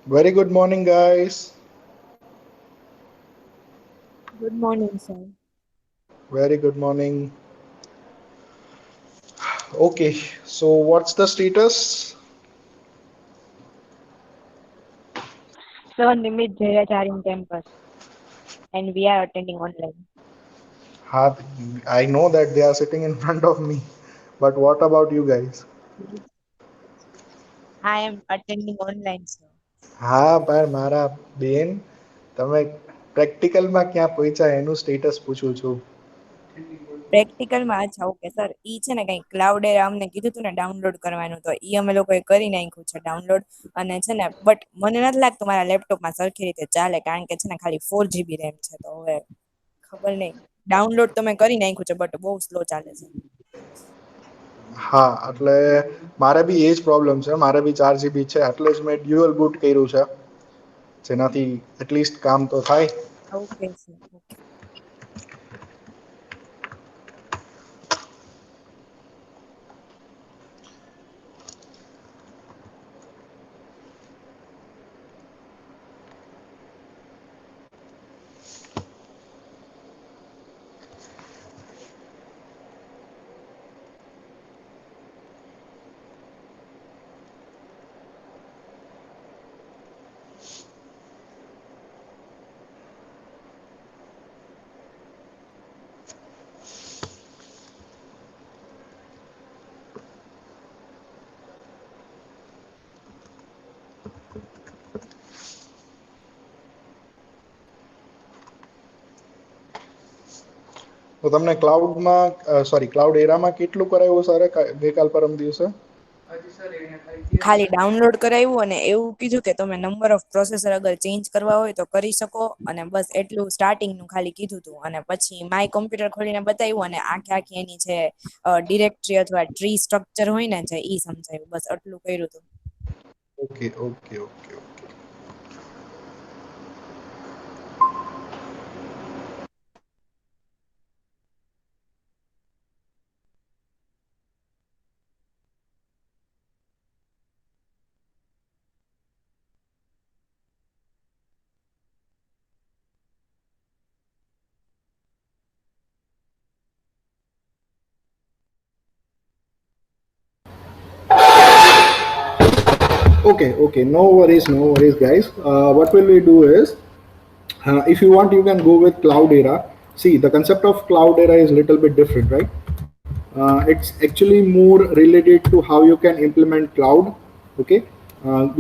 Very good morning, guys. Good morning, sir. Very good morning. Okay, so what's the status? Sir, Nimit Jairaj are in campus and we are attending online. Ha- I know that they are sitting in front of me, but what about you guys? I am attending online, sir. હા પણ મારા બેન તમે પ્રેક્ટિકલમાં ક્યાં પહોંચ્યા એનું status પૂછું છું. પ્રેક્ટિકલમાં અચ્છા ઓકે સર ઈ છે ને કઈ ક્લાઉડ એરા અમને કીધું હતું ને ડાઉનલોડ કરવાનું તો ઈ અમે લોકોએ કરી નાખ્યું છે ડાઉનલોડ અને છે ને બટ મને નથી લાગતું મારા લેપટોપમાં સરખી રીતે ચાલે કારણ કે છે ને ખાલી 4 GB રેમ છે તો હવે ખબર નહીં ડાઉનલોડ તો મેં કરી નાખ્યું છે બટ બહુ સ્લો ચાલે છે. હા એટલે મારે બી એ જ પ્રોબ્લેમ છે. મારે બી 4 GB છે એટલે જ મેં ડ્યુઅલ બૂટ કર્યું છે જેનાથી એટલીસ્ટ કામ તો થાય. Okay sir okay. તો તમને ક્લાઉડમાં સોરી ક્લાઉડ એરામાં કેટલું કરાવ્યું સર ગઈકાલ પરમ દિવસે? ખાલી ડાઉનલોડ કરાવ્યું અને એવું કીધું કે તમે નંબર ઓફ પ્રોસેસર અગર ચેન્જ કરવા હોય તો કરી શકો અને બસ એટલું સ્ટાર્ટિંગનું ખાલી કીધું હતું અને પછી માય કોમ્પ્યુટર ખોલીને બતાવ્યું અને આખે આખી એની જે ડિરેક્ટરી અથવા ટ્રી સ્ટ્રક્ચર હોય ને જે ઈ સમજાયું બસ આટલું કર્યું હતું. Okay okay okay okay. Okay, okay, no worries, guys. What will we do is, if you want, you can go with Cloudera. See, the concept of Cloudera is a little bit different, right? It's actually more related to how you can implement cloud, okay?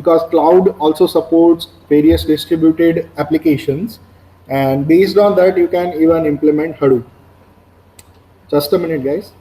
Because cloud also supports various distributed applications, and based on that, you can even implement Hadoop. Just a minute, guys.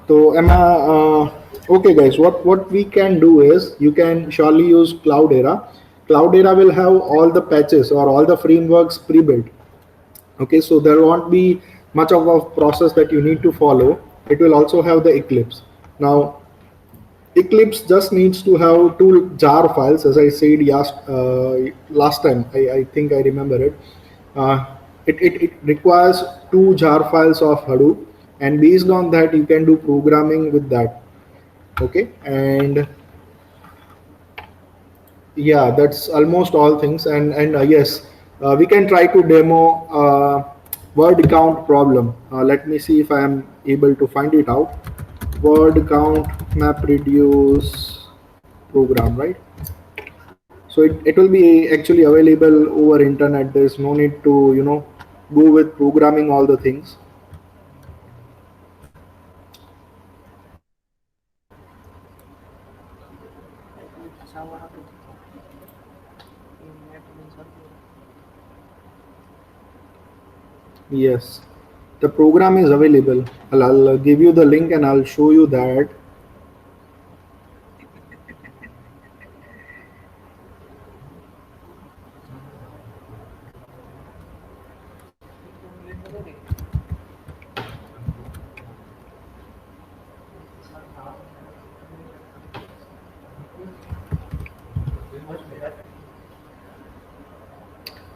So Emma, okay guys, what we can do is you can surely use Cloudera. Cloudera will have all the patches or all the frameworks pre-built. Okay, so there won't be much of a process that you need to follow. It will also have the Eclipse. Now, Eclipse just needs to have two jar files, as I said last time. I think I remember it. It requires two jar files of Hadoop. and based on that you can do programming with that. Okay, and yeah, that's almost all things. And yes, we can try to demo word count problem. Let me see if I am able to find it out. Word count map reduce program, right? So it will be actually available over internet. There's no need to go with programming all the things. Yes, the program is available. I'll give you the link and I'll show you that.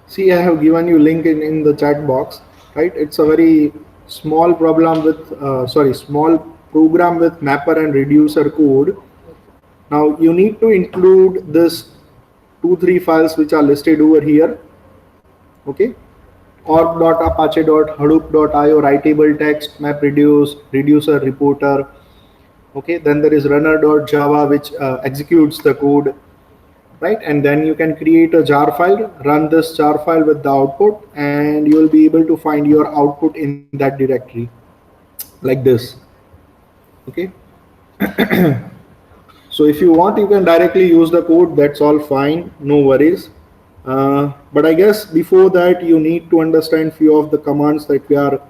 See, I have given you link in the chat box, right? It's a very small problem with, small program with mapper and reducer code. Now you need to include this 2 3 files which are listed over here. Okay, org.apache.hadoop.io writable text map reduce reducer reporter. Okay, then there is runner.java which executes the code, right? And then you can create a jar file, run this jar file with the output, and you will be able to find your output in that directory like this. Okay, so if you want you can directly use the code, that's all fine, no worries. But I guess before that you need to understand few of the commands that we are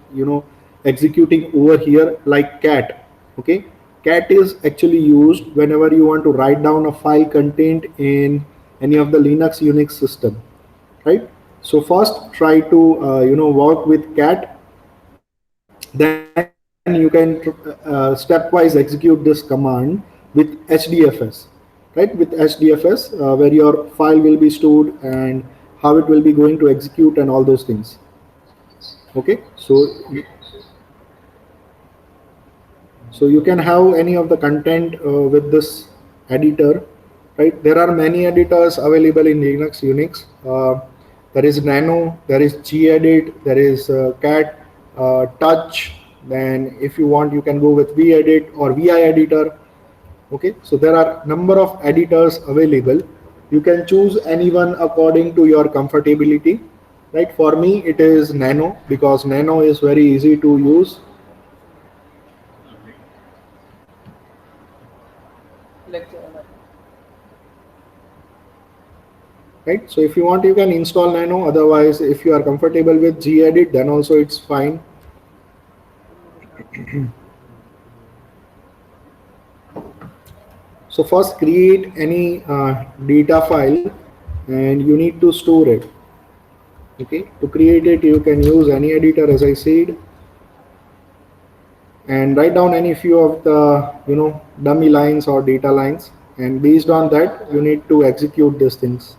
executing over here, like cat. Okay, cat is actually used whenever you want to write down a file contained in any of the Linux Unix system, right? So first try to work with cat, then you can stepwise execute this command with HDFS, right? With HDFS, where your file will be stored and how it will be going to execute and all those things. Okay, so you can have any of the content with this editor, right? There are many editors available in Linux Unix. There is Nano, there is gedit, there is cat, touch. Then if you want you can go with vedit or vi editor. Okay, so there are number of editors available. You can choose anyone according to your comfortability, right? For me it is Nano because Nano is very easy to use. Right, so if you want you can install Nano, otherwise if you are comfortable with gedit then also it's fine. So first create any data file and you need to store it. Okay, to create it you can use any editor as I said, and write down any few of the dummy lines or data lines, and based on that you need to execute these things.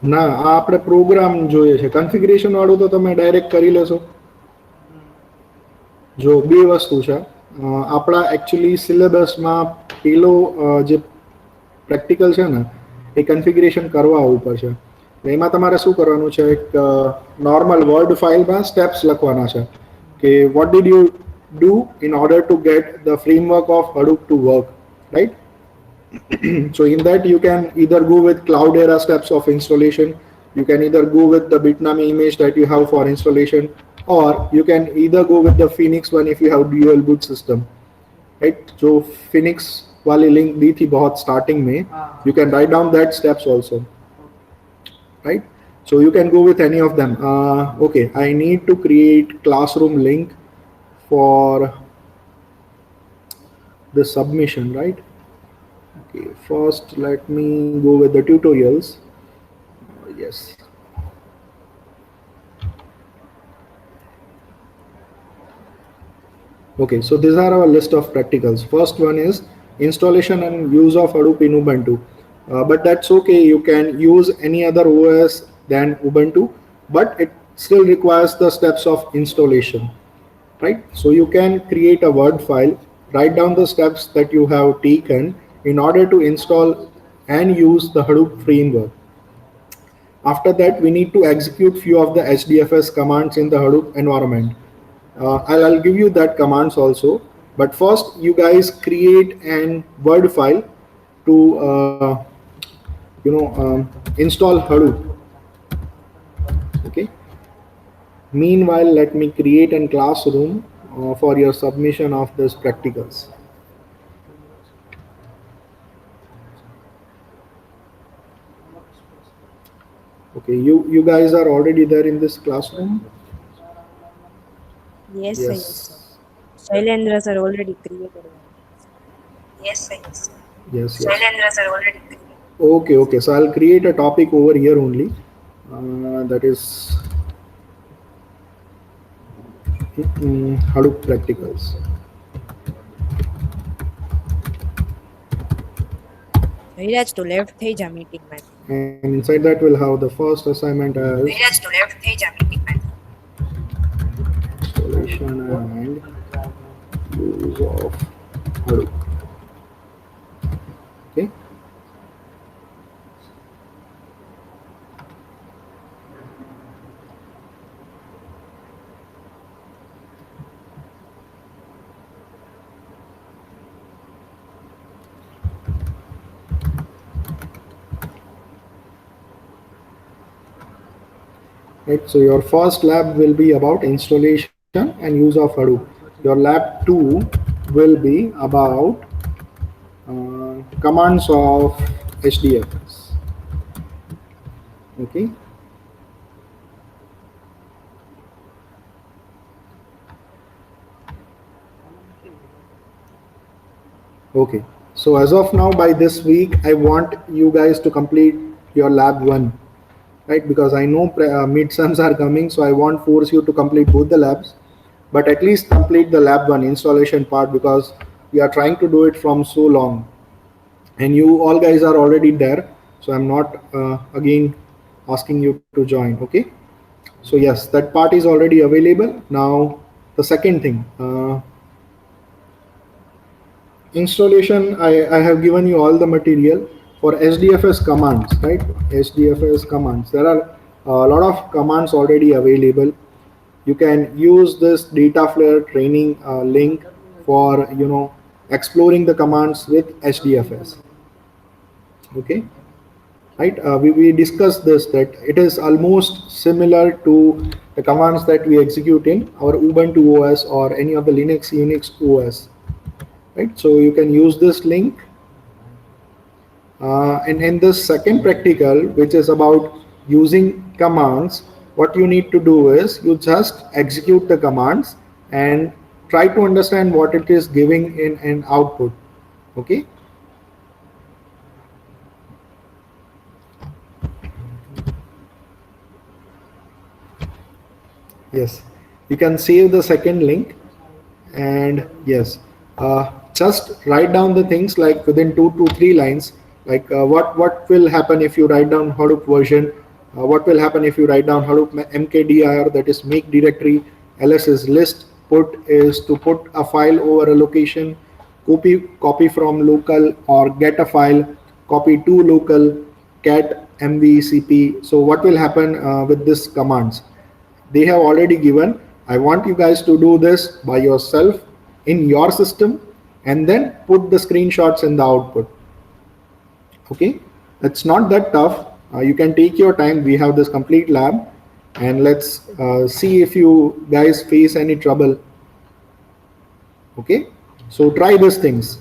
ના, આ આપણે programme જોઈએ છે. Configuration વાળું તો તમે direct કરી લેશો. જો બે વસ્તુ છે આપણા એકચ્યુઅલી સિલેબસમાં પેલો જે પ્રેક્ટિકલ છે ને એ કન્ફિગરેશન કરવા ઉપર છે. એમાં તમારે શું કરવાનું છે, એક નોર્મલ વર્ડ ફાઇલમાં સ્ટેપ્સ લખવાના છે કે what did you do in order to get the framework of Hadoop to work, right? So in that you can either go with Cloudera steps of installation, you can either go with the Bitnami image that you have for installation, or you can either go with the Phoenix one if you have dual boot system, right? So Phoenix वाली link दी थी बहुत starting में, you can write down that steps also, right? So you can go with any of them. Okay, I need to create classroom link for the submission, right? Okay, first let me go with the tutorials. Yes. Okay, so these are our list of practicals. First one is installation and use of Hadoop in Ubuntu. But that's okay, you can use any other OS than Ubuntu, but it still requires the steps of installation, right? So you can create a Word file, write down the steps that you have taken in order to install and use the Hadoop framework. After that, we need to execute few of the HDFS commands in the Hadoop environment. I'll give you that commands also, but first you guys create an Word file to install Hadoop. Okay. Meanwhile, let me create a classroom for your submission of this practicals. Okay, you guys are already there in this classroom. Yes, sir. Yes, sir. Shailendra sir already created one. Yes, sir. Yes, sir. Yes, yes. Shailendra sir already created. Okay, okay. So I'll create a topic over here only. That is Hadoop practicals. ધૈર્યાજ તો left થઈ જા meeting માં. And inside that we'll have the first assignment as ધૈર્યાજ તો left થઈ જા meeting માં. installation and use of Hadoop. Okay. Right, so your first lab will be about installation and use of Hadoop. Your lab 2 will be about commands of HDFS. Okay. Okay, so as of now, by this week, I want you guys to complete your lab 1. Right, because I know midterms are coming, so I won't force you to complete both the labs, but at least complete the lab 1 installation part, because we are trying to do it from so long and you all guys are already there, so I'm not again asking you to join. Okay, so yes, that part is already available. Now the second thing, installation, I have given you all the material. For HDFS commands, right? HDFS commands. There are a lot of commands already available. You can use this Dataflare training link for exploring the commands with HDFS. Okay, right? We discussed this, that it is almost similar to the commands that we execute in our Ubuntu OS or any of the Linux Unix OS, right? So you can use this link. And in the second practical, which is about using commands, what you need to do is you just execute the commands and try to understand what it is giving in an output. Okay. Yes, you can save the second link, and yes, just write down the things like within 2 to 3 lines. Like what will happen if you write down Hadoop version, what will happen if you write down Hadoop mkdir, that is make directory, ls is list, put is to put a file over a location, copy from local, or get a file, copy to local, cat mvcp. So what will happen with this commands? They have already given. I want you guys to do this by yourself in your system and then put the screenshots in the output. Okay, it's not that tough. You can take your time. We have this complete lab. and let's see if you guys face any trouble. Okay, so try these things.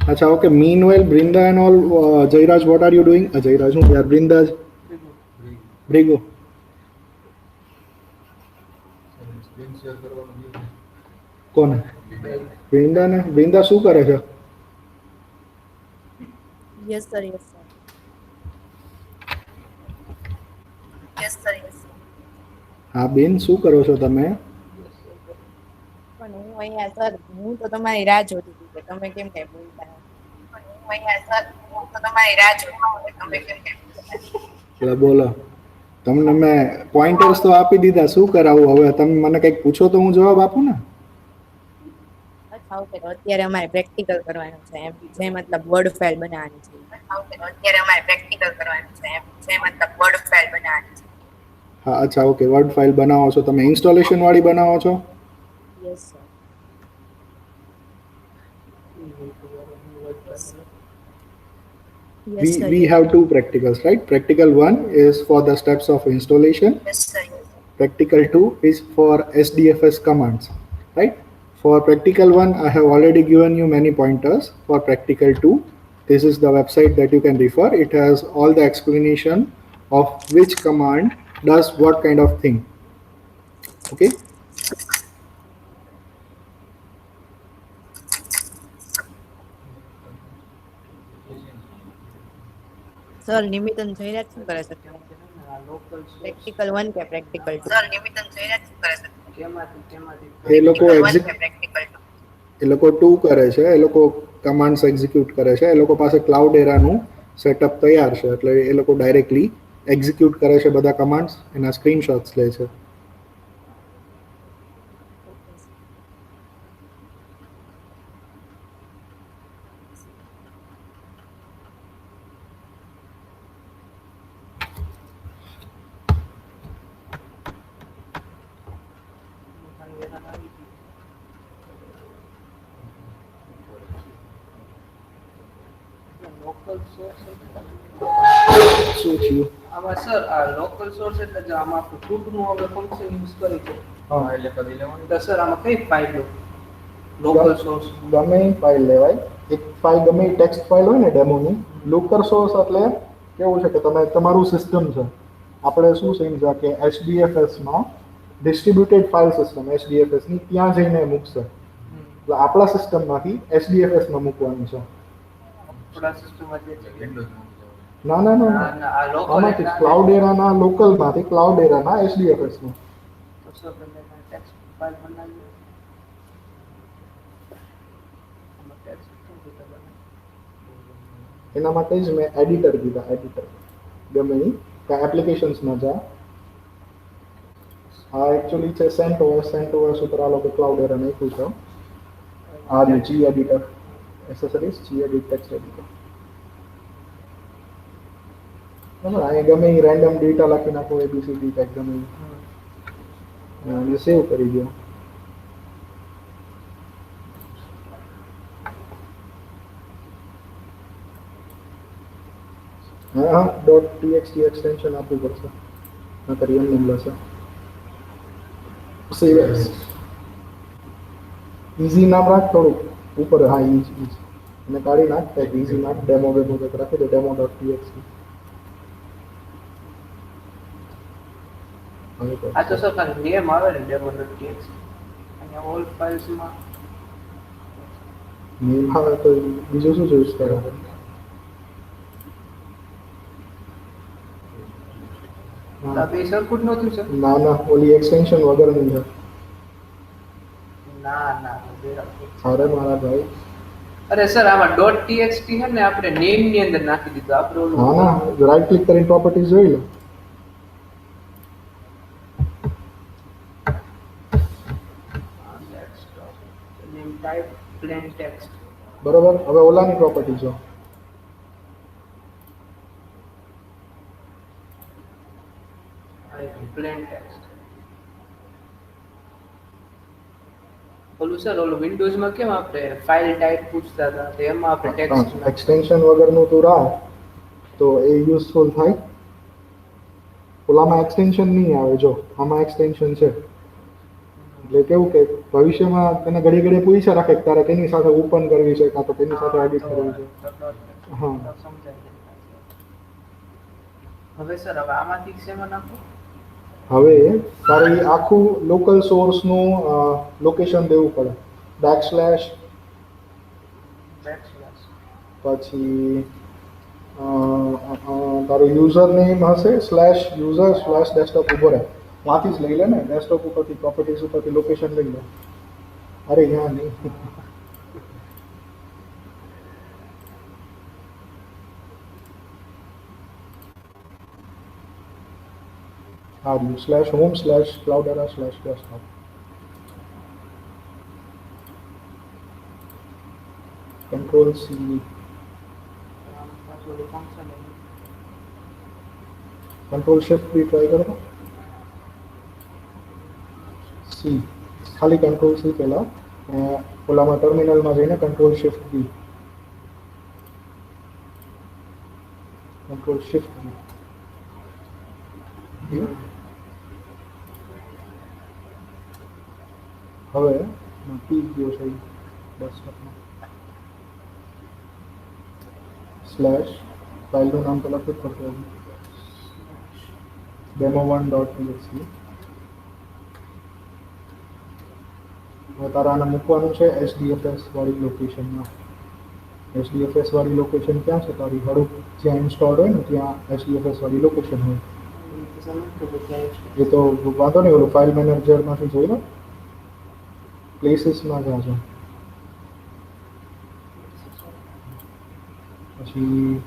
Acha, okay. Meanwhile, Brinda and all, Jairaj, what are you doing? Jairaj, who? Yeah, Brinda, Brigo. કોને વૃંદા ને વૃંદા શું કરે છે? Yes sir, yes sir. Yes, sir. Yes, sir. હા બેન, શું કરો છો તમે? પણ હું અહીંયા સર, હું તો તમારી રાહ જોતી હતી કે તમે કેમ કઈ બોલતા નથી. પણ હું અહીંયા સર, હું તો તમારી રાહ જોતી હતી. તમે કેમ કેમ બોલતા નથી. એટલે બોલો, તમને મેં પોઈન્ટર્સ તો આપી દીધા, શું કરાવું હવે? તમે મને કંઈક પૂછો તો હું જવાબ આપું ને. અચ્છા ઓકે, તો અત્યારે અમારે પ્રેક્ટિકલ કરવાનું છે એમ, જે મતલબ વર્ડ ફાઇલ બનાવવાની છે. Okay, તો અત્યારે અમારે પ્રેક્ટિકલ કરવાનું છે એમ, જે મતલબ વર્ડ ફાઇલ બનાવવાની છે. હા અચ્છા ઓકે, વર્ડ ફાઇલ બનાવો છો તમે, ઇન્સ્ટોલેશન વાળી બનાવો છો? Yes sir. we yes sir. we have two practicals, right? Practical 1 is for the steps of installation. Yes, sir. Yes. Practical 2 is for SDFS commands, right? For practical 1, I have already given you many pointers. For practical 2, this is the website that you can refer. It has all the explanation of which command does what kind of thing. Okay. Sir નિમિતન જયરાજ શું કરે છે? Practical 1 કે practical 2? Sir નિમિતન જયરાજ શું કરે છે? એ લોકો Practical 1 કે practical 2? એ લોકો 2 કરે છે, એ લોકો કમાન્ડ્સ એક્ઝિક્યુટ કરે છે, એ લોકો પાસે ક્લાઉડ એરાનું સેટઅપ તૈયાર છે, એટલે એ લોકો ડાયરેક્ટલી એક્ઝિક્યુટ કરે છે બધા કમાન્ડ્સ, એના સ્ક્રીનશોટ્સ લે છે. શું થયું? આમાં સર આ લોકલ સોર્સ એટલે જો આમાં આપણે ફૂટનું આપણે ફંક્શન યુઝ કરી છે હા, એટલે કદી લેવાનું તો સર આમાં કઈ ફાઇલ લો લોકલ સોર્સ ગમે એ ફાઇલ લેવાય, એક ફાઇલ ગમે એ ટેક્સ્ટ ફાઇલ હોય ને ડેમોની. લોકર સોર્સ એટલે કેવું છે કે તમે તમારું સિસ્ટમ છે, આપણે શું સમજ્યા કે એચડીએફએસમાં ડિસ્ટ્રીબ્યુટેડ ફાઇલ સિસ્ટમ એચડીએફએસની ત્યાં જઈને મૂકશે, એટલે આપણા સિસ્ટમમાંથી એચડીએફએસમાં મૂકવાનું છે. આપણા સિસ્ટમમાં જે છે ના ના ના ના, ના, આ local આમાંથી એના- ક્લાઉડ એરાના લોકલમાંથી ક્લાઉડ એરાના એચડીએફએસમાં. તો સર તમે ટેક્સ્ટ ફાઇલ બનાવી આમાં ટેક્સ્ટ કેમ રીતે બનાવે? એના માટે જ મેં એડિટર કીધા, એડિટર ગમે એ એપ્લિકેશન્સમાં જા. આ એકચ્યુઅલી છે સેન્ટોવર્સ ઉપર આ લોકો ક્લાઉડ એરા નાખ્યું છે. આ રહ્યું જી એડિટર, એસેસરીઝ જી એડિટ ટેક્સ્ટ એડિટર. બરાબર, અહીંયા ગમે એ રેન્ડમ ડેટા લખી નાખો, એબીસીડી ટાઈપ ગમે એ સેવ કરી દો. હા હા, ડોટ ટીએક્સટી એક્સટેન્શન આપવું પડશે, નકર એમને એમ લેશે. સેવ એઝ ઇઝી નામ રાખ થોડુંક ઉપર, હા ઇઝ અને કાઢી નાખ કંઈક ઇઝી નાખ, ડેમો બેમો કંઈક રાખી દો, ડેમો ડોટ ટીએક્સટી. આ તો સર ખાલી નેમ આવે ને demo.txt અહીંયા ઓલ ફાઇલ્સમાં નેમ આવે તો બીજું શું યુઝ કરે? આ બે સરખું જ નહોતું સર ના ના, ઓલી એક્સટેન્શન વગરની છે. ના ના બરાબર. અરે મારા ભાઈ, અરે સર આમાં .txt છે ને આપણે નેમ ની અંદર નાખી દીધું આપણે ઓલું હા ના, રાઈટ ક્લિક કરીને પ્રોપર્ટીઝ જોઈ લો. નેમ ટાઈપ પ્લેન ટેક્સ્ટ બરોબર, હવે ઓલાની પ્રોપર્ટી જો. પ્લેન ટેક્સ્ટ ઓલું સર ઓલું વિન્ડોઝમાં કેમ આપણે ફાઇલ ટાઈપ પૂછતા હતા તો એમાં આપણે ટેક્સ્ટ એક્સટેન્શન વગરનું તું રાખ તો એ યુઝફુલ થાય. ઓલામાં એક્સટેન્શન નહીં આવે, જો આમાં એક્સટેન્શન છે એટલે કેવું કે ભવિષ્યમાં તને ઘડી ઘડી પૂછ્યા રાખે કે તારે કેની સાથે ઓપન કરવી છે કાં તો કેની સાથે હા, એડિટ તો કરવી છે. હા. તો સમજાય જાય. હવે સર હવે આમાંથી શેમાં નાખું? હવે તારે ઈ આખું લોકલ સોર્સનું લોકેશન દેવું પડે. Backslash backslash. પછી તારું યુઝર નેમ હશે સ્લેશ યુઝર સ્લેશ ડેસ્કટોપ ઉભો રહે ત્યાંથી જ લઈ લે ને ડેસ્કટોપ ઉપરથી પ્રોપર્ટીઝ ઉપરથી લોકેશન લઈ લે. અરે યા નહીં. હા slash home slash Cloudera slash desktop. Control C પાછું ઓલું function control shift B try કરો. સી ખાલી કંટ્રોલ સી પહેલાં ઓલામાં ટર્મિનલમાં જઈને control shift B control shift B હવે પી ગયો છે ડેસ્કટોપમાં સ્લેશ ફાઇલનું નામ તો લખવું જ પડશે demo1.txt. હવે તારે આને મૂકવાનું છે HDFS વાળી લોકેશનમાં. HDFS વાળી લોકેશન ક્યાં છે તારી હડુપ જ્યાં ઇન્સ્ટોલ હોય ને ત્યાં HDFS વાળી લોકેશન હોય. એ તો વાંધો નહીં ઓલું ફાઇલ મેનેજરમાંથી જોઈ લો પ્લેસીસમાં જાજો પછી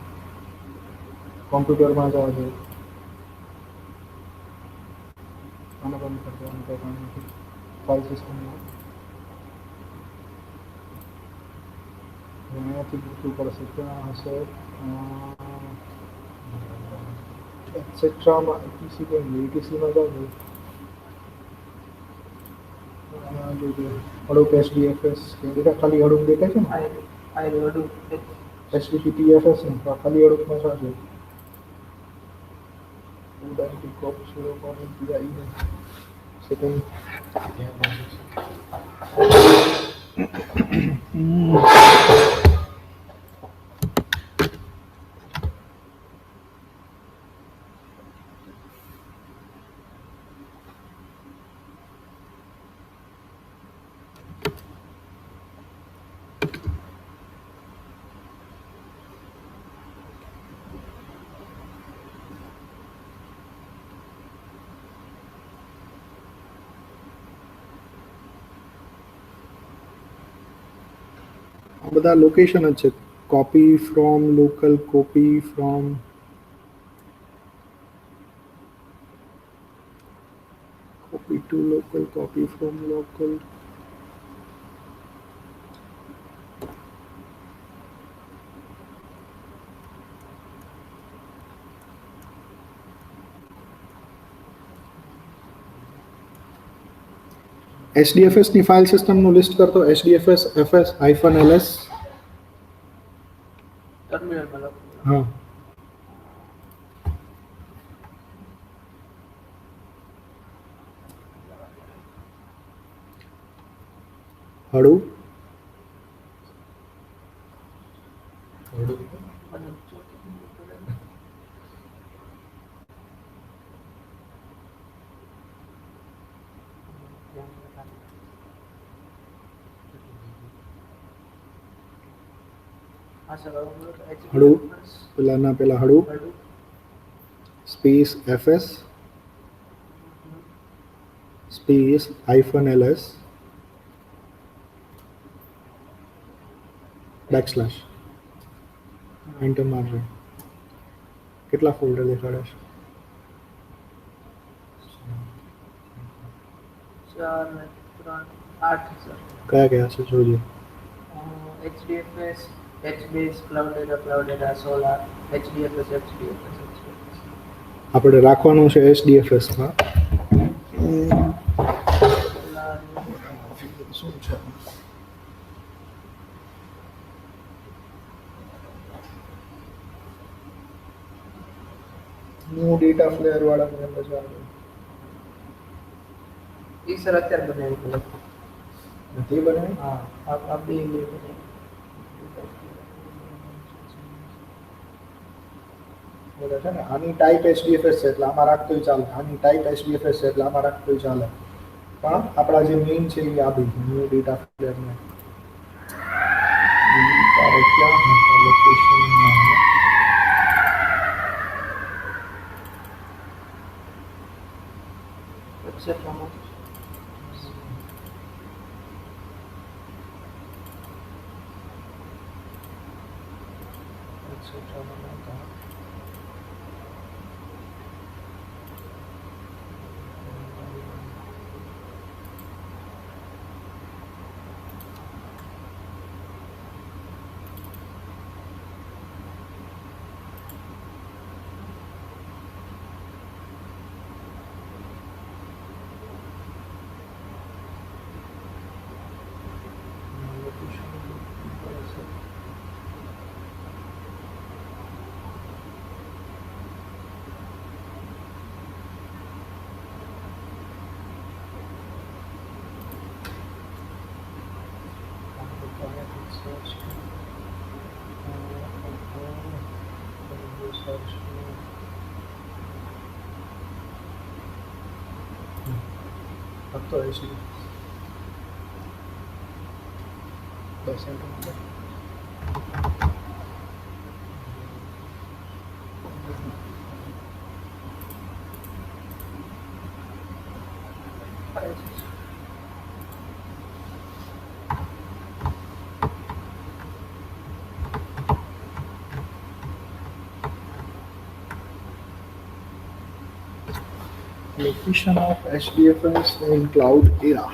કોમ્પ્યુટરમાં જાજો આને બંધ કરી દેવાનું કંઈ કામ નથી ફાઇલ સિસ્ટમમાં અહીંયાથી પૂછવું પડશે ક્યાં હશે એટસેટ્રામાં ETC કઈ ETCમાં જાજો હડુપ HDFS ખાલી હડુપ દેખાય છે ને HTTPFS ને ખાલી હડુપમાં જાજો સેકન્ડ બધા લોકેશન જ છે copy from local copy from copy to local copy from local HDFS ની ફાઇલ સિસ્ટમનું લિસ્ટ કરતો HDFS FS -ls ટર્મિનલમાં લખું. હા હડુપ હા સર હડુપ પેલા Hadoop space FS space -ls backslash enter મારજો કેટલા ફોલ્ડર દેખાડે છે 4 ને 3 8 સર. કયા કયા છે જોઈએ HDFS HBase ક્લાઉડેરા સોલાર HDFS આપણે રાખવાનું છે HDFS માં શું છે ન્યૂ ડેટા ફ્લેયર વાળા ની અંદર જાવ એ સર સર અત્યારે બનાવી બોલો. નથી બનાવી? હા આ બે બનાવી. બોલે છે ને આની ટાઈપ HDFS છે એટલે આમાં રાખતોય ચાલે, આની ટાઈપ HDFS છે એટલે આમાં રાખતોય ચાલે, પણ આપણા જે મેઇન છે એ આ બી ન્યૂ ડેટા ફ્રેમને તારે ક્યાં હતા લોકેશનમાં વેબસાઇટમાં તો HD bus enter location of HDFS in cloud era.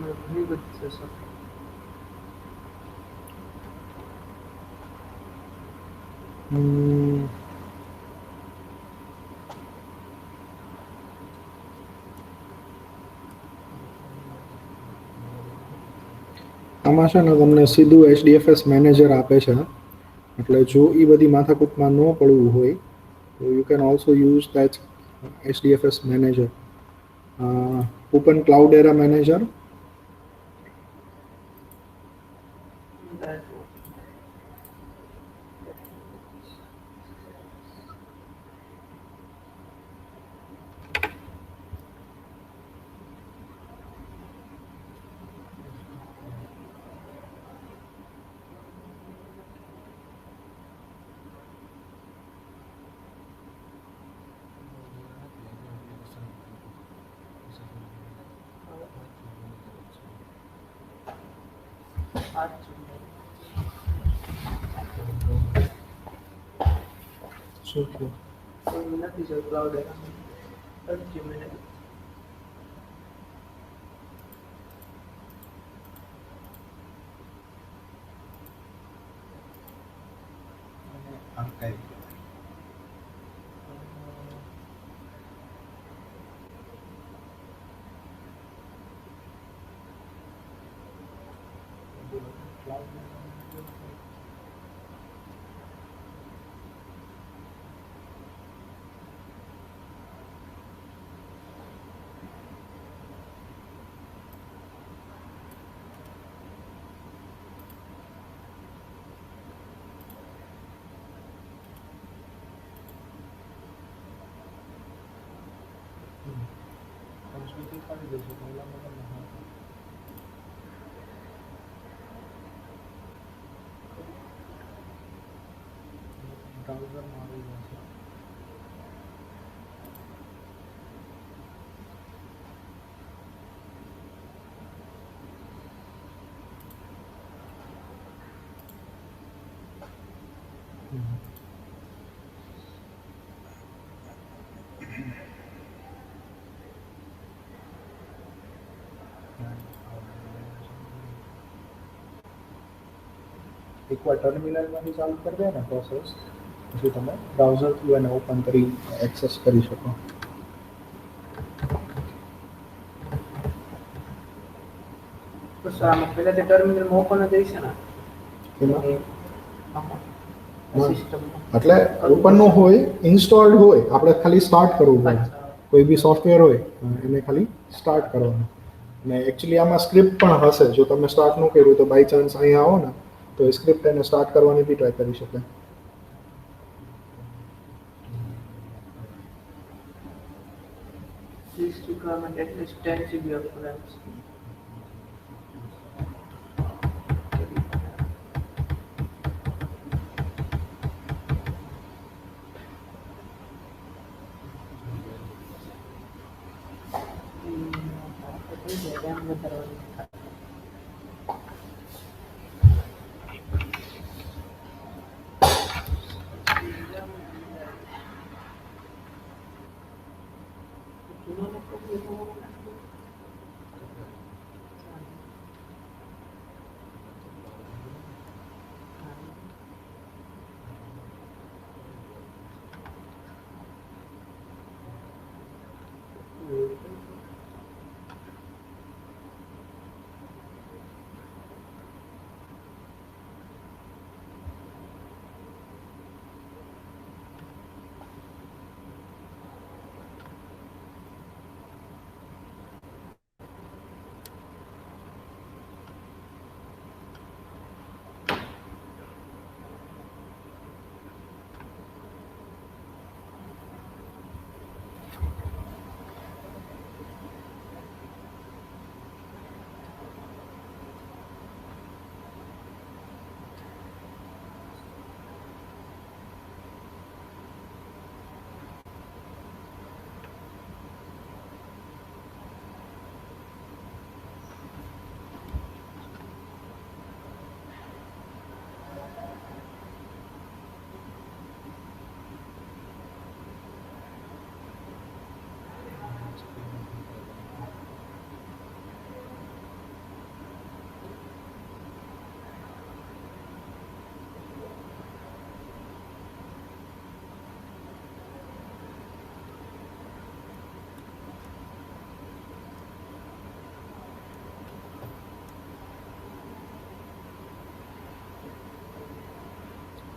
ઘણી બધી છે સર. આમાં છે ને તમને સીધું HDFS મેનેજર આપે છે, એટલે જો એ બધી માથાકૂટમાં ન પડવું હોય તો you can also use that HDFS manager. Open cloud era manager. શું થયું? નથી સર ક્લાઉડ અરજી મેનેજર. આર્કાઇવ સંસ્કૃતિ કાઢી દેજો પહેલા મતલબ બ્રાઉઝરમાં આવી જશે. એકવાર ટર્મિનલમાંથી ચાલુ કરી દે ને પ્રોસેસ પછી તમે બ્રાઉઝર થ્રુ એને ઓપન કરી એક્સેસ કરી શકો. તો સર આમાં પહેલા તે ટર્મિનલ ઓપન જ હશે ને એમાં આમાં હા. સિસ્ટમમાં એટલે ઓપન નો હોય, ઇન્સ્ટોલ્ડ હોય, આપણે ખાલી સ્ટાર્ટ કરવું પડે. કોઈ બી સોફ્ટવેર હોય એને ખાલી સ્ટાર્ટ કરવાનું. અને એકચ્યુઅલી આમાં સ્ક્રિપ્ટ પણ હશે. જો તમે સ્ટાર્ટ ન કર્યું તો બાય ચાન્સ અહીંયા આવો ને તો એ સ્ક્રિપ્ટ એને સ્ટાર્ટ કરવાની બી ટ્રાય કરી શકે. This requirement at least 10 GB of RAM.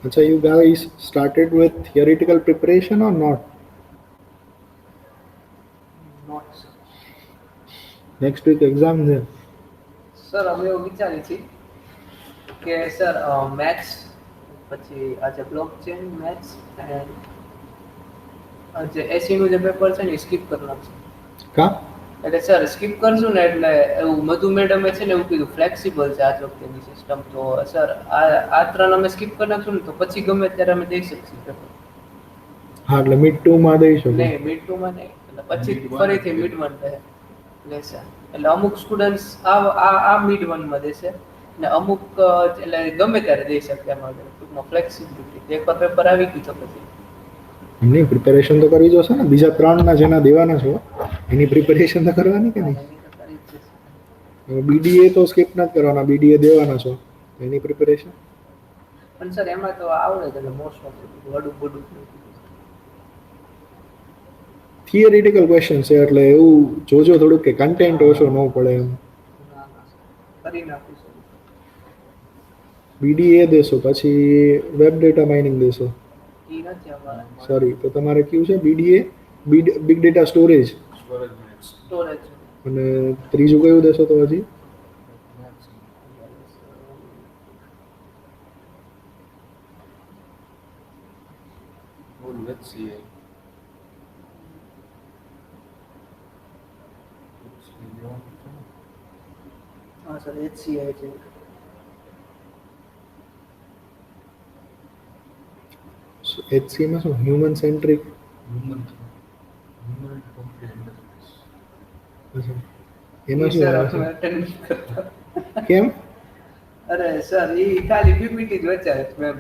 Acha, you guys started with theoretical preparation or not? Not sir. Next week exam છે. સર અમે એવું વિચારી છીએ કે સર મેથ્સ પછી આજે બ્લોક ચેન મેથ્સ એન્ડ જે એસીનું જે પેપર છે ને એ સ્કીપ કરી નાખશું. કા? એટલે સર સ્કીપ કરશું ને એટલે એવું મધુ મેડમે છે ને એવું કીધું ફ્લેક્સિબલ છે આ વખતેની સિસ્ટમ. તો સર આ ત્રણ અમે સ્કીપ કરી નાખશું ને તો પછી ગમે ત્યારે અમે દઈ શકીએ પેપર. હા, એટલે મિડ 2 માં દઈ શકો. નહીં મિડ 2 માં નહીં, એટલે પછી ફરીથી મિડ 1 લેશે. એટલે અમુક સ્ટુડન્ટ્સ આ મિડ 1 માં દેશે ને અમુક એટલે ગમે ત્યારે દઈ શકે એમાં ટૂંકમાં ફ્લેક્સિબિલિટી. એકવાર પેપર આવી ગયું તો પછી એમની પ્રિપેરેશન તો કરવી જોશે ને. બીજા 3 ના જેના દેવાના છો એની પ્રિપેરેશન તો કરવાની કે નહીં? એની તો કરી જ જશે. બીડીએ તો સ્કીપ ના કરવાના, બીડીએ દેવાના છો એની પ્રિપેરેશન. પણ સર એમાં તો આવડે જ એટલે મોસ્ટ ઓફ વડું બડું થિયરિટિકલ ક્વેશ્ચન છે એટલે એવું જોજો થોડુંક કે કન્ટેન્ટ ઓછો ન પડે એમ. કરી નાખું સર. બીડીએ દેશો પછી વેબ ડેટા માઇનિંગ દેશો. એ નથી અમારે. સોરી, તો તમારે કયું છે? BDA big data storage storage અને ત્રીજું કયું દેશો તો હજી? હા સર HCI છે. HC માં શું હ્યુમન સેન્ટ્રિક? એમાં શું સર આવે છે? અમે attend નથી કરતા. કેમ? અરે સર એ ખાલી પીપીટી જ વચારે ma'am.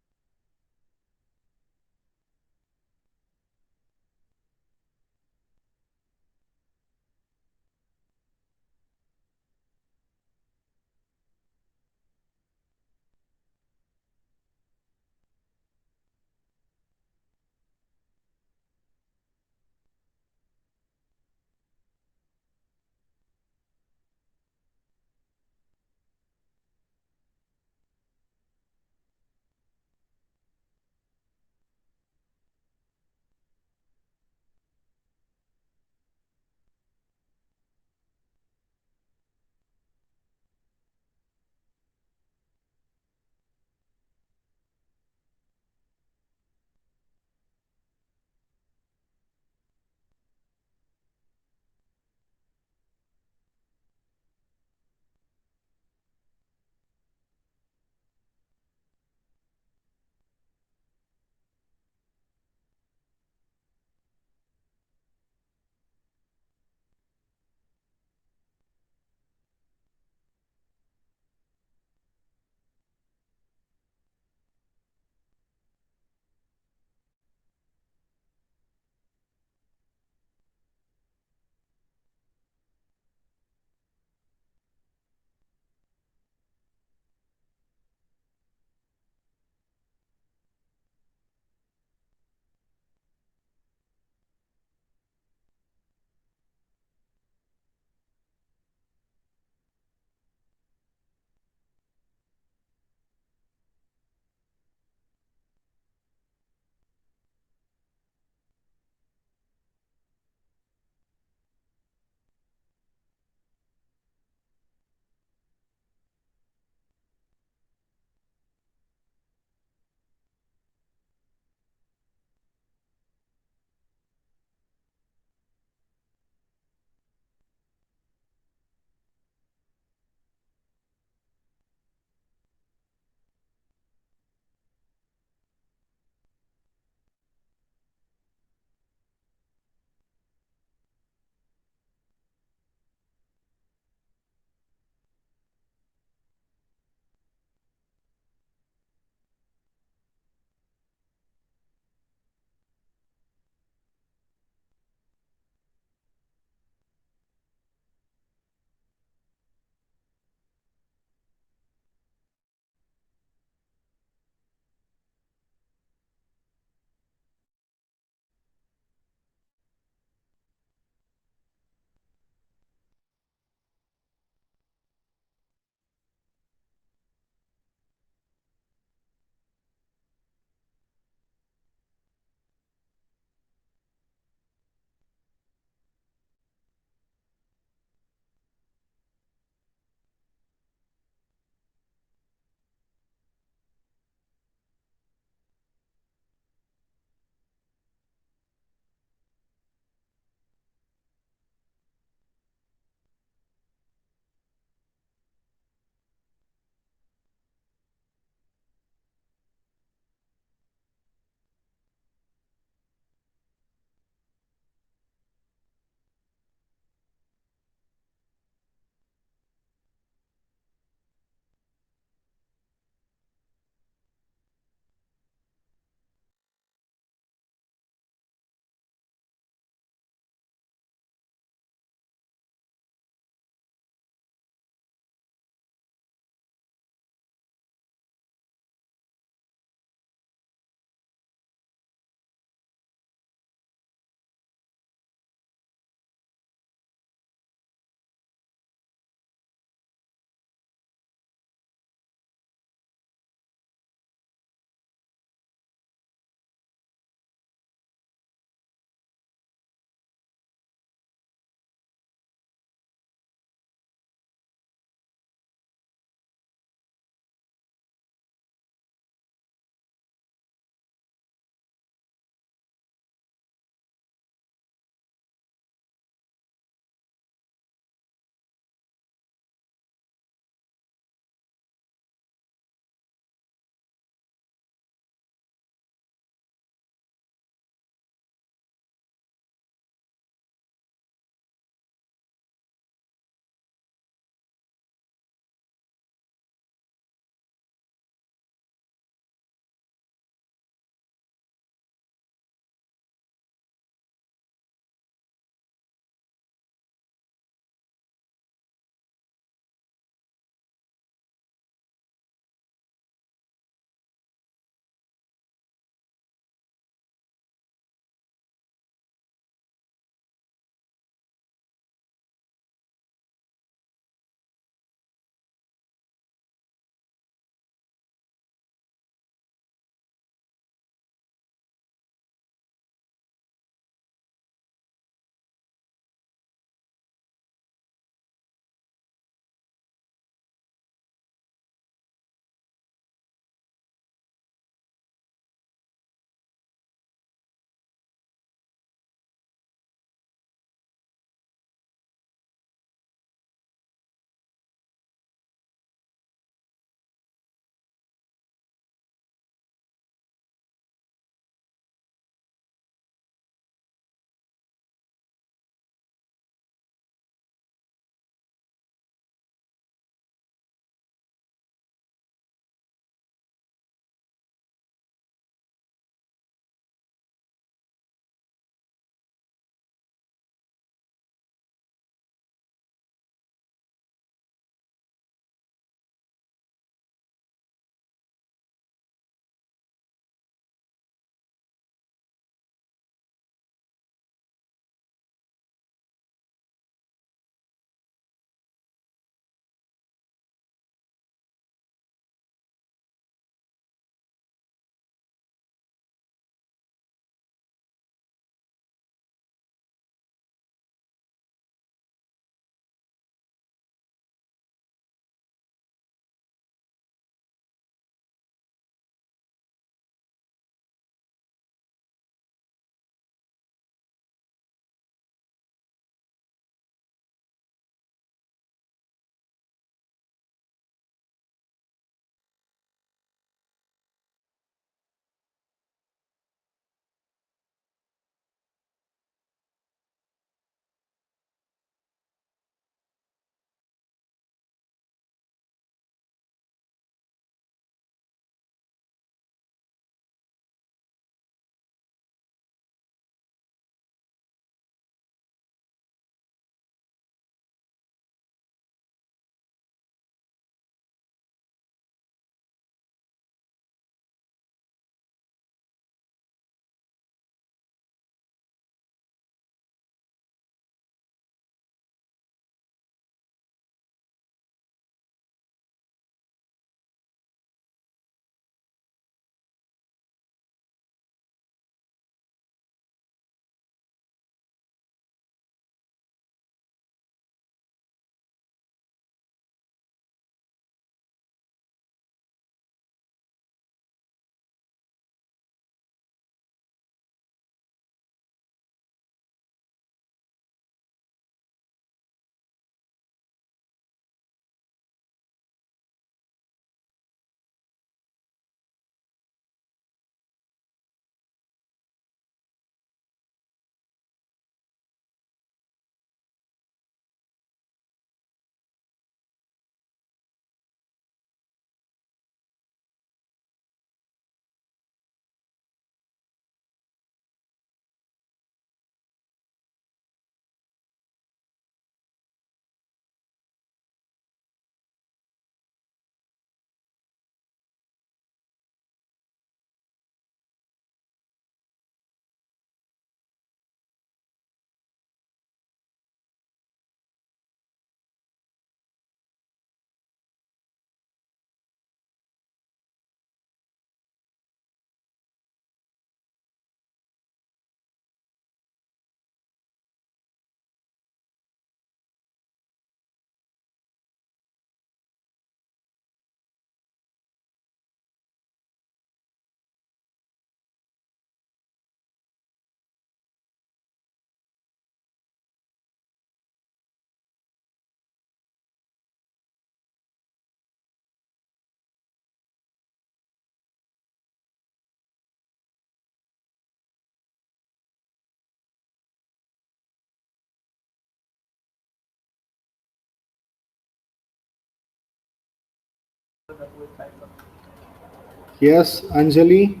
Yes, Anjali.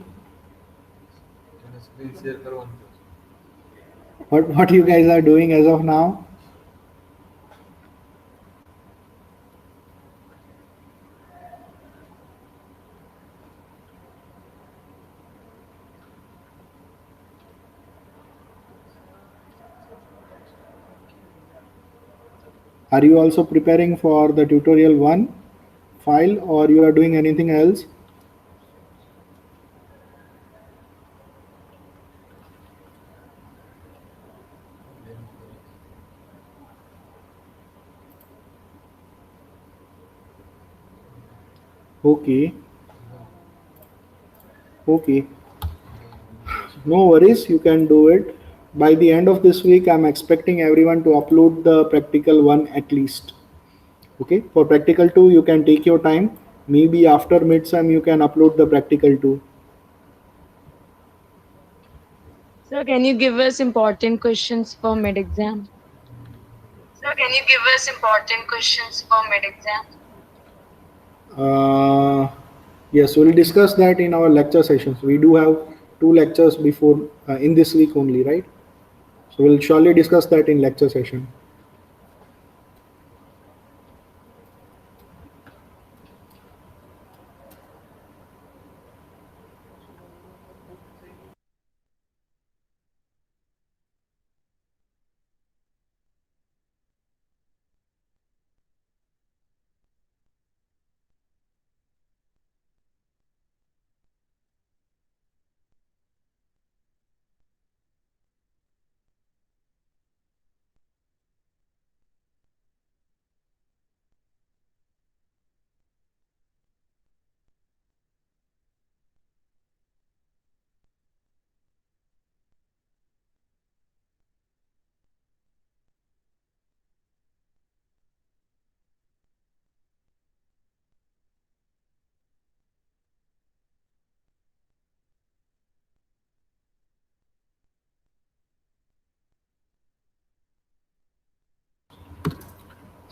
What you guys are doing as of now? Are you also preparing for the tutorial 1 file, or you are doing anything else? Okay, okay. No worries, you can do it. By the end of this week, I'm expecting everyone to upload the practical 1 at least. Okay, for practical 2, you can take your time. Maybe after midsem, you can upload the practical 2. Sir, can you give us important questions for mid exam? Sir, can you give us important questions for mid exam? Uh, yes, we'll discuss that in our lecture sessions. We do have 2 lectures before in this week only, right? So we'll surely discuss that in lecture session.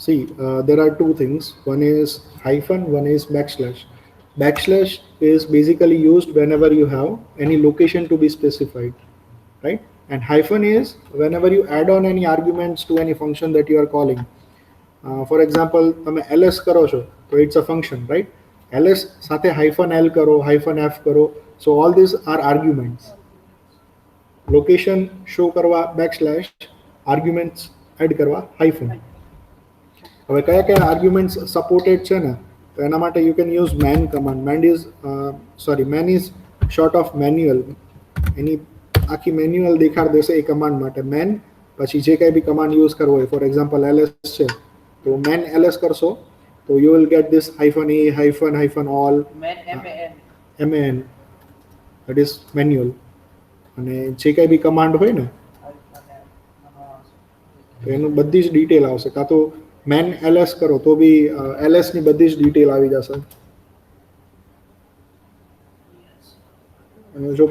See, there are 2 things. One is hyphen, one is backslash. Backslash is basically used whenever you have any location to be specified, right? And hyphen is whenever you add on any arguments to any function that you are calling. For example, તમે ls કરો છો તો it's a function, right? ls સાથે hyphen l કરો, hyphen f કરો. So all these are arguments. Location show કરવા backslash, arguments add કરવા hyphen. હવે કયા કયા આર્ગ્યુમેન્ટ્સ સપોર્ટેડ છે ને, તો એના માટે you can use man command. Man is short of manual. એની આખી મેન્યુઅલ દેખાડ દેશે એ કમાન્ડ માટે મેન. પછી જે કંઈ બી કમાન્ડ યુઝ કરવો હોય, ફોર એક્ઝામ્પલ એલએસ છે તો મેન એલએસ કરશો તો you will get this hyphen A hyphen all MAN. That is manual. અને જે કંઈ બી કમાન્ડ હોય ને તો એનું બધી જ ડિટેલ આવશે. કાં તો મેન એલએસ કરો તો બી એલએસ ની બધી જ ડિટેલ આવી જશે. અને જો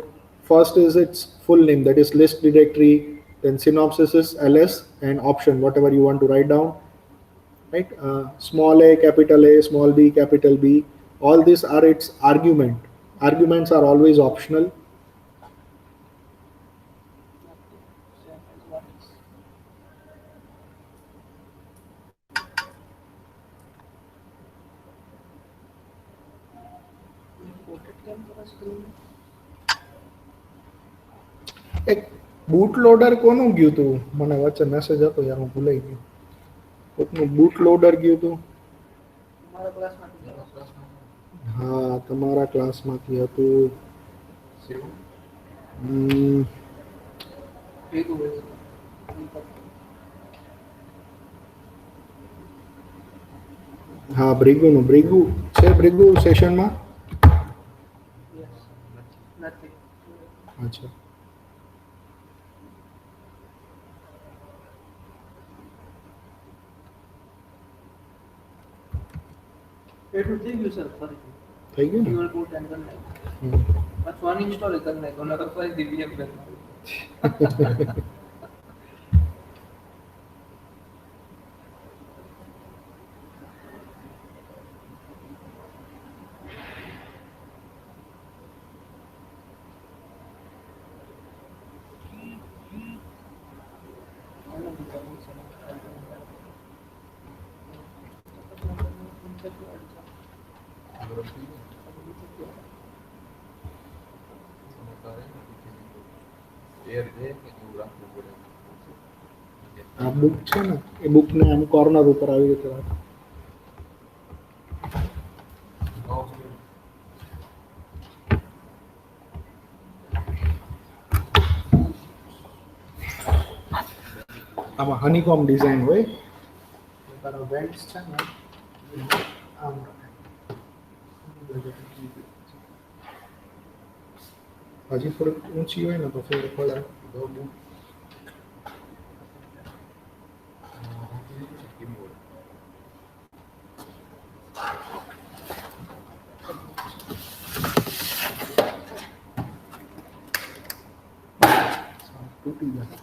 first is its full name, that is list directory, then synopsis is ls and option whatever you want to write down, right? Small a, small b, capital B, all these are its arguments are always optional. એક boot loader કોનું ગયું હતું? મને વચ્ચે message હતો યાર, હું ભૂલાઈ ગયો. કોકનું બૂટ લોડર ગયું હતું. હા, તમારા ક્લાસમાંથી હતું. હા, બ્રિગુનું. બ્રિગુ છે બ્રિગુ સેશનમાં? અચ્છા. એટલું થઈ ગયું સર ફરીથી થઈ ગયું ને? ડ્યુઅલ બૂટ એન્ડ કરી નાખ્યું પાછું અનઇન્સ્ટોલ કરી નાખ્યું નકર ફરીથી VM કરી નાખ્યું આ બુક છે ને એ બુકને આમ કોર્નર ઉપર આવી રીતે રાખો. આમાં હનીકોમ ડિઝાઇન હોય તારા વેન્ટ્સ છે ને આમ હજી થોડીક ઊંચી હોય ને તો ફેર પડે. તૂટી જાય.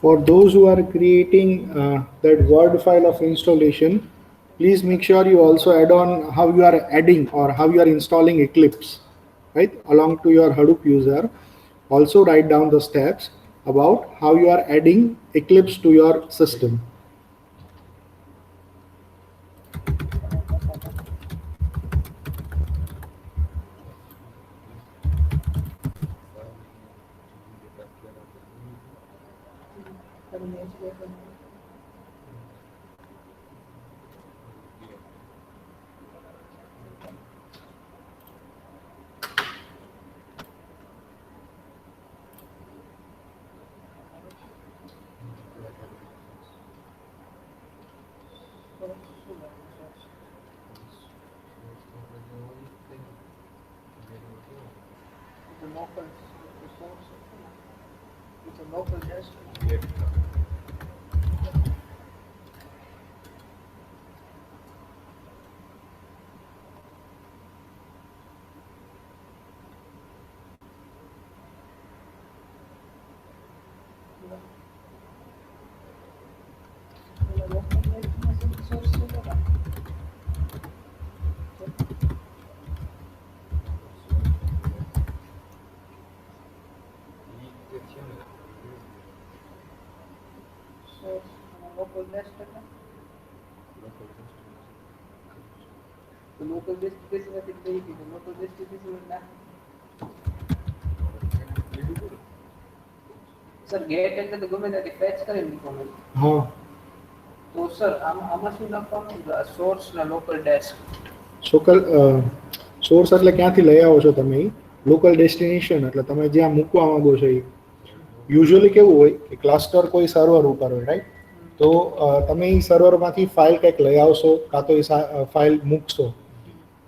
For those who are creating that Word file of installation, please make sure you also add on how you are adding or how you are installing Eclipse, right, along to your Hadoop user. Also write down the steps about how you are adding Eclipse to your system. local distribution of the local distribution ના sir gate એટલે તો ગમે ત્યાંથી fetch કરી મૂકવાનું. હા તો sir આમાં શું નાખવાનું? સોર્સ ને લોકલ ડેસ્ક. સોર્સ એટલે ક્યાંથી લઈ આવો છો તમે? લોકલ ડેસ્ટિનેશન એટલે તમે જ્યાં મૂકવા માંગો છો એ. યુઝ્યુઅલી કેવું હોય કે ક્લસ્ટર કોઈ સર્વર ઉપર હોય, રાઈટ? તો તો તમે એ સર્વરમાંથી ફાઇલ કંઈક લઈ આવશો, કાં તો એ ફાઇલ મૂકશો.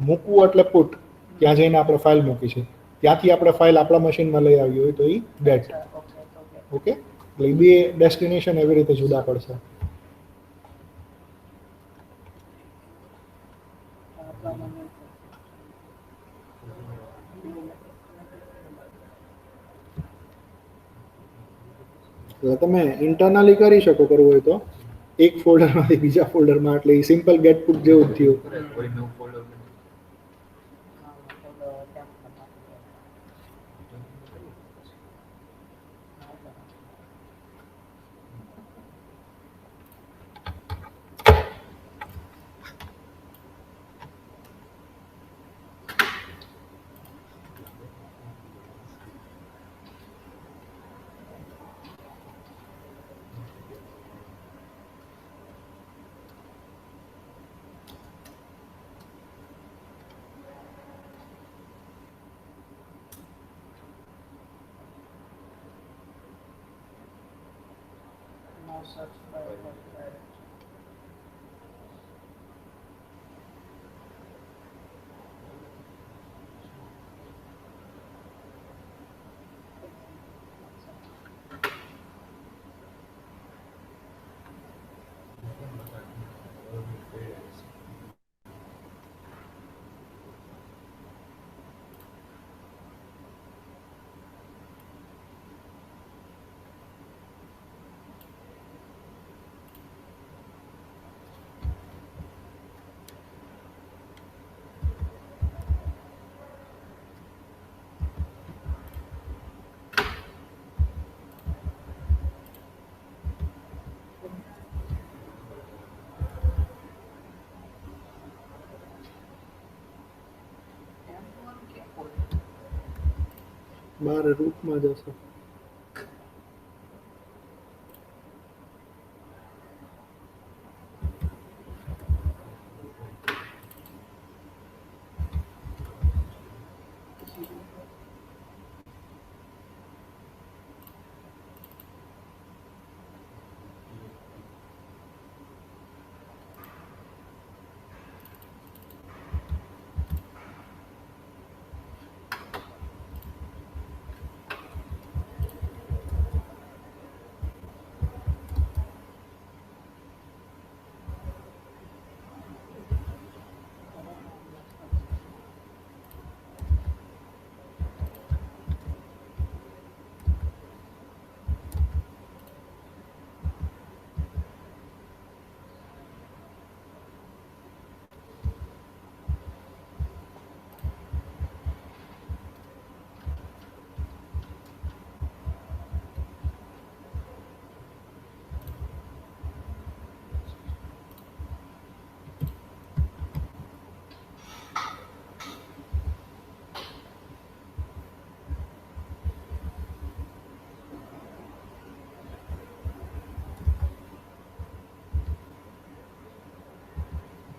મૂકવું એટલે પુટ, ત્યાં જઈને આપણે ફાઇલ મૂકી છે, ત્યાંથી આપણે ફાઇલ આપણા મશીનમાં લઈ આવી હોય તો એ ગેટ. Okay okay. ઓકે, એટલે એ બે ડેસ્ટિનેશન એવી રીતે જુદા પડશે. એટલે તમે ઇન્ટરનલી કરી શકો કરવું હોય તો, એક ફોલ્ડરમાંથી બીજા ફોલ્ડરમાં, એટલે એ સિમ્પલ ગેટ પુટ જેવું જ થયું. બાર રૂટમાં જશે.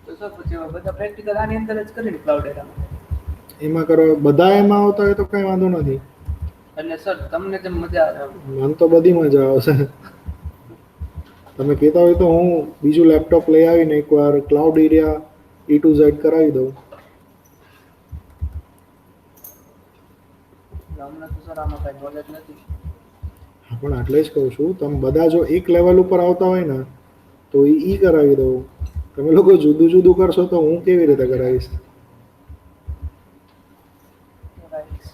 તો સર પછી હવે બધા પ્રેક્ટિકલ આની અંદર જ કરીને ક્લાઉડેરામાં. એમાં કરો, બધા એમાં આવતા હોય તો કઈ વાંધો નથી. અને સર તમને જેમ મજા આવે એમ. મને તો બધી મજા આવશે. તમે કહેતા હોય તો હું બીજું લેપટોપ લઈ આવીને એકવાર cloud area E to Z કરાવી દઉં. હમણાં તો સર આમાં કઈ નોલેજ નથી. હા, પણ એટલે જ કહું છું, તમે બધા જો એક લેવલ ઉપર આવતા હોય ને તો ઈ કરાવી દઉં. તમે લોકો જુદું જુદું કરશો તો હું કેવી રીતે કરાવીશ? રાઈટ.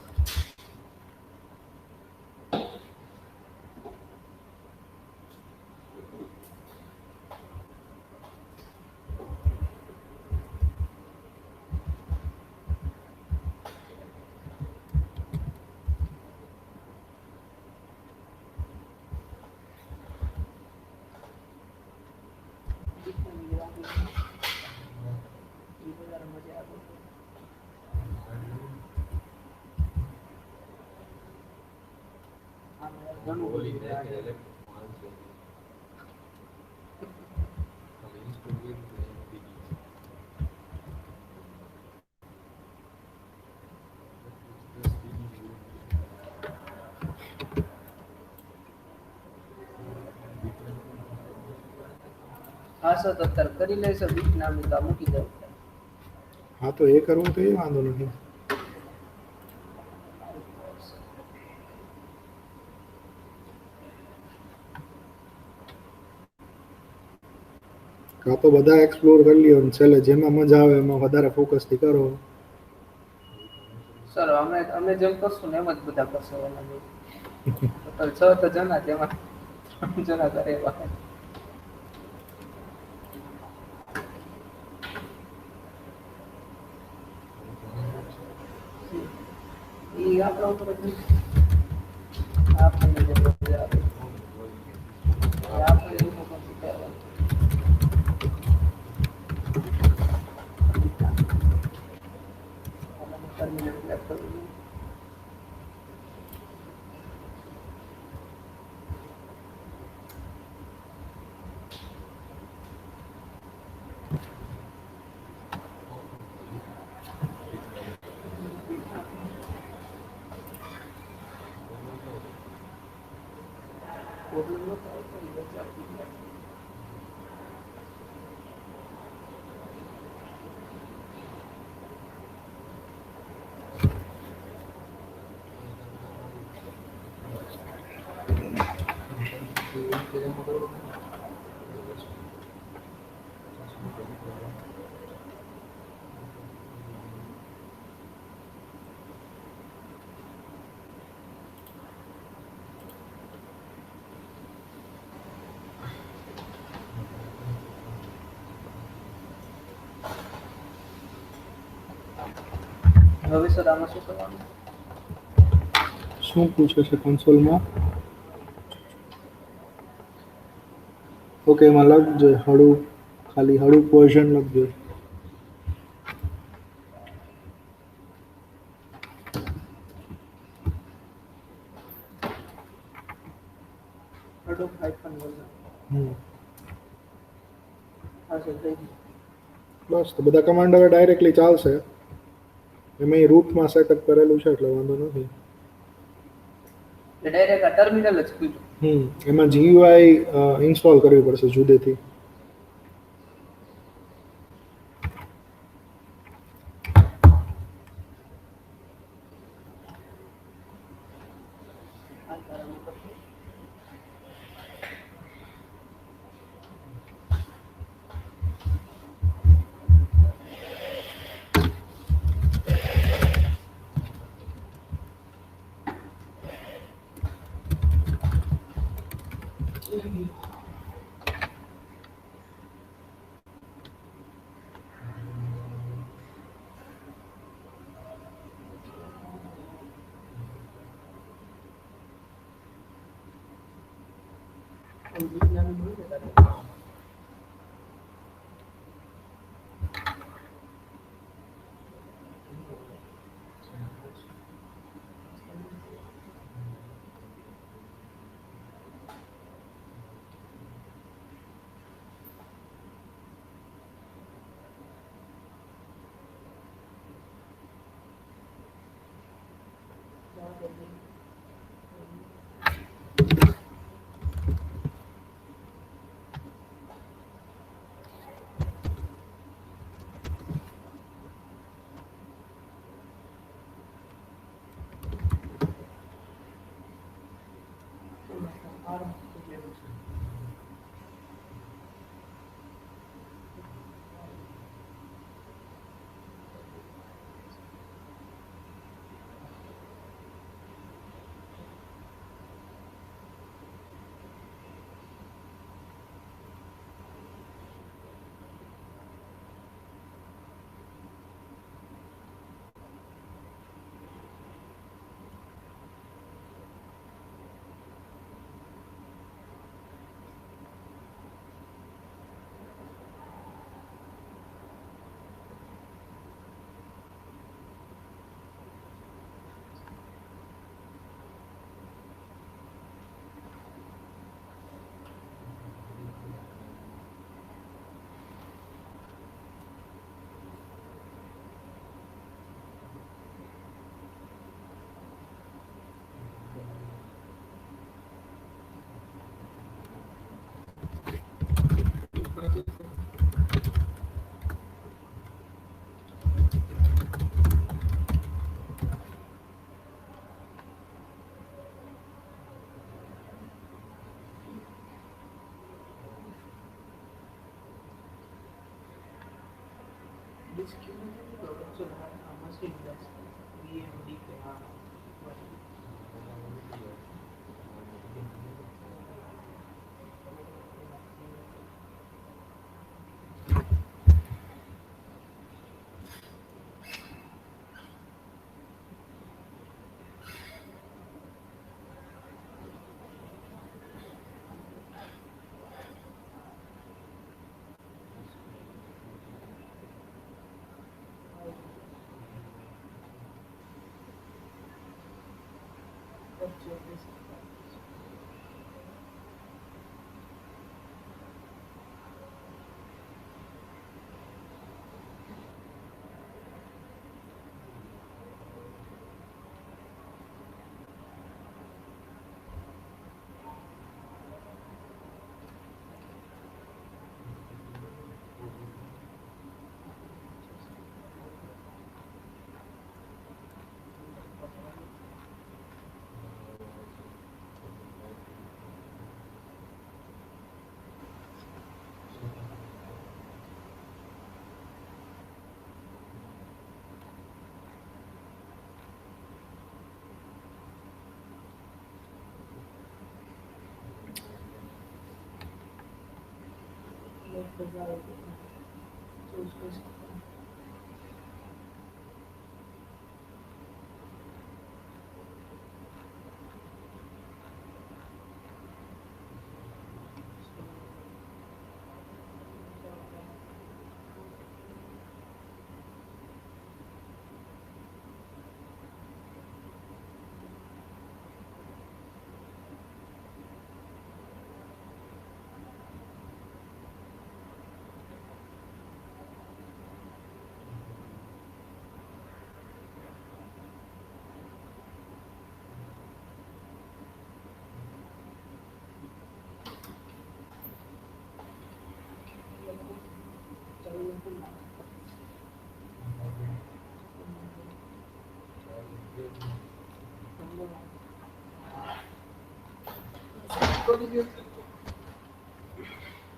સર તો અત્યારે કરી લેશો બીક નામની તો આ મૂકી દેવું છે. હા તો એ કરવું તો એ વાંધો નથી. કાં તો બધા એક્સપ્લોર કરી લ્યો અને છેલ્લે જેમાં મજા આવે એમાં વધારે ફોકસથી કરો. સર અમે જેમ કરશું ને એમ જ બધા કરશો એના ટોટલ 6 તો જણા તેમાં 3 જણા કરે એવા. ઈ આપણા ઉપર જ આપણને જે મજા આવે એ આપણે એવું પણ શીખવાનું. ટર્મિનેટ લેપટોપ પ્રોબ્લેમ ન થાય તો એ વચ્ચે આપી દે. હવે સર આમાં શું કરવાનું? શું પૂછે છે કન્સોલમાં? ઓકે એમાં લખજો હળું, ખાલી હળું વર્ઝન લખજો. Adobe hyphen version. હા સર થઈ ગયું. બસ તો બધા કમાન્ડ હવે ડાયરેક્ટલી ચાલશે. એમાં રૂટમાં સેટઅપ કરેલું છે એટલે વાંધો નથી. ડાયરેક્ટ આ ટર્મિનલ જ ખુલ્યું. એમાં GUI ઇન્સ્ટોલ કરવી પડશે જુદેથી. मशीन VMDK, हाँ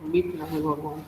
मीट ना भगवान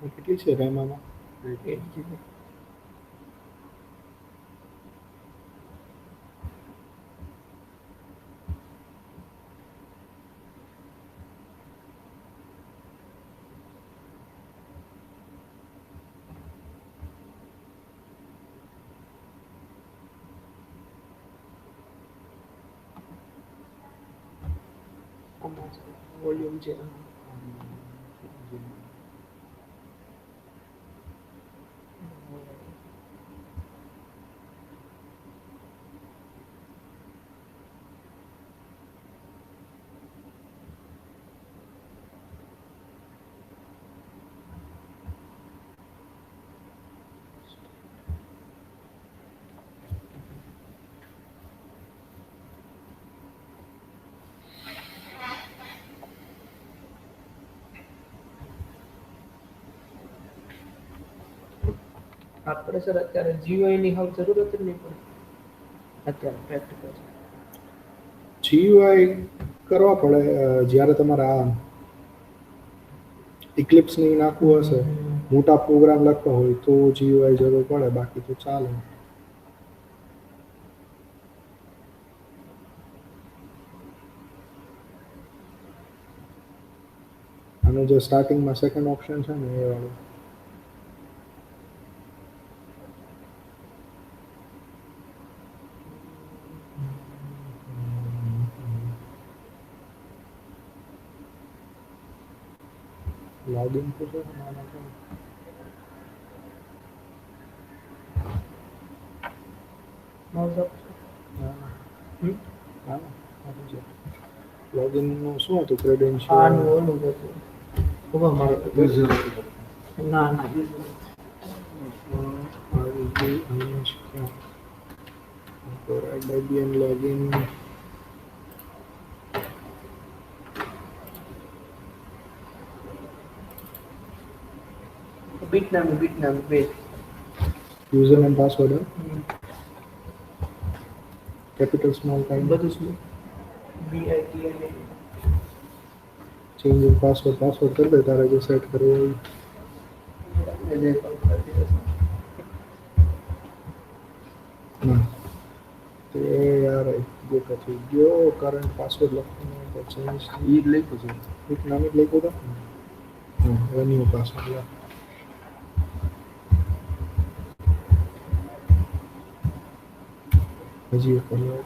કેટલી છે RAM આમાં? 8 GB. વોલ્યુમ છે આપણે સર અત્યારે GUI ની હાવ જરૂરત જ નહીં પડે અત્યારે પ્રેક્ટિકલ GUI કરવા પડે જ્યારે તમારે આ Eclipse ની નાખવું હશે, મોટા પ્રોગ્રામ લખવા હોય તો GUI જરૂર પડે, બાકી તો ચાલે. અને જે સ્ટાર્ટિંગમાં સેકન્ડ ઓપ્શન છે ને એ વાળું login તો છે ના ના માઉસ અપ લોગિન નું શું હતું ક્રેડેન્શિયલ આનું ઓલું હતું ખબર મારે યુઝર ના ના IBM login બીટનામી બે user and password capital small kind બધું શું BITLA change in password कर दे तारा जो सेट करे ना तो यार ये कथी जो करंट पासवर्ड લખવાનો તો ચેન્જ ઈ લખ્યો છે એક નામ જ લખ્યો તો ન્યુ પાસવર્ડ હજી એક કર્યો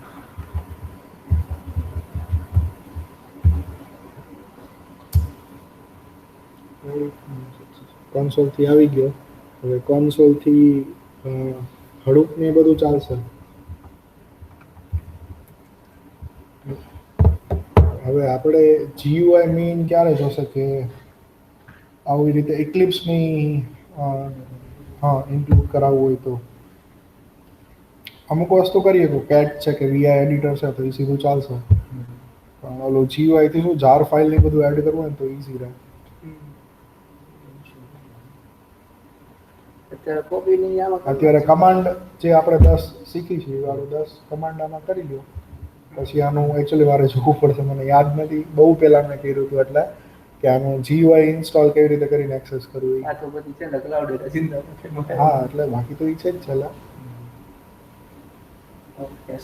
કોન્સોલ થી આવી ગયો હવે કોન્સોલ થી હડુપ ને બધું ચાલશે હવે આપણે GUI મેઇન ક્યારે જોશે કે આવી રીતે Eclipse ની હા ઇન્ક્લુડ કરાવવું હોય તો અમુક વસ્તુ કરીએ તો કેટ છે કે VI એડિટર છે તો એ સીધું ચાલશે પણ ઓલો GUI થી શું જાર ફાઇલ ને બધું એડ કરવું હોય ને તો ઈઝી રહે અત્યારે કમાન્ડ જે આપણે 10 શીખી છે એ વાળું 10 કમાન્ડ આમાં કરી લ્યો પછી આનું એકચ્યુઅલી મારે જોવું પડશે મને યાદ નથી બહુ પહેલા મેં કર્યું હતું એટલે કે આનું GUI ઇન્સ્ટોલ કેવી રીતે કરીને એક્સેસ કરવું આ તો બધી છે ને ક્લાઉડ ચિંતા નથી હા એટલે બાકી તો ઈ છે જ છેલ્લા ઓકે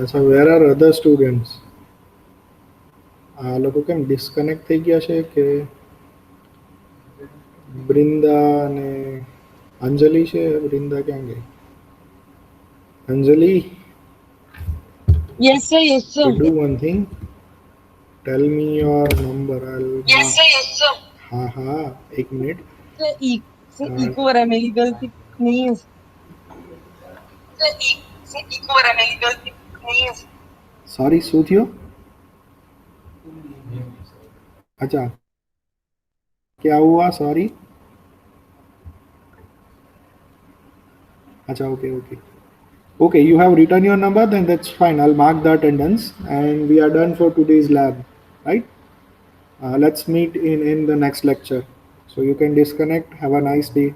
અચ્છા વેર આર અધર સ્ટુડન્ટ્સ આ લોકો કેમ ડિસ્કનેક્ટ થઈ ગયા છે કે બ્રિંદા અને અંજલિ છે બ્રિંદા ક્યાં ગઈ અંજલિ Yes, sir. Yes, sir. do one thing tell me your number I'll Yes, sir. Yes, sir. हाँ हाँ एक मिनट Sir, eco हो रहा है मेरी गलती नहीं है. Sir, eco हो रहा है मेरी गलती नहीं है. सॉरी શું થયો अच्छा क्या हुआ सॉरी अच्छा okay you have written your number then that's fine I'll mark the attendance and we are done for today's lab right let's meet in the next lecture so you can disconnect have a nice day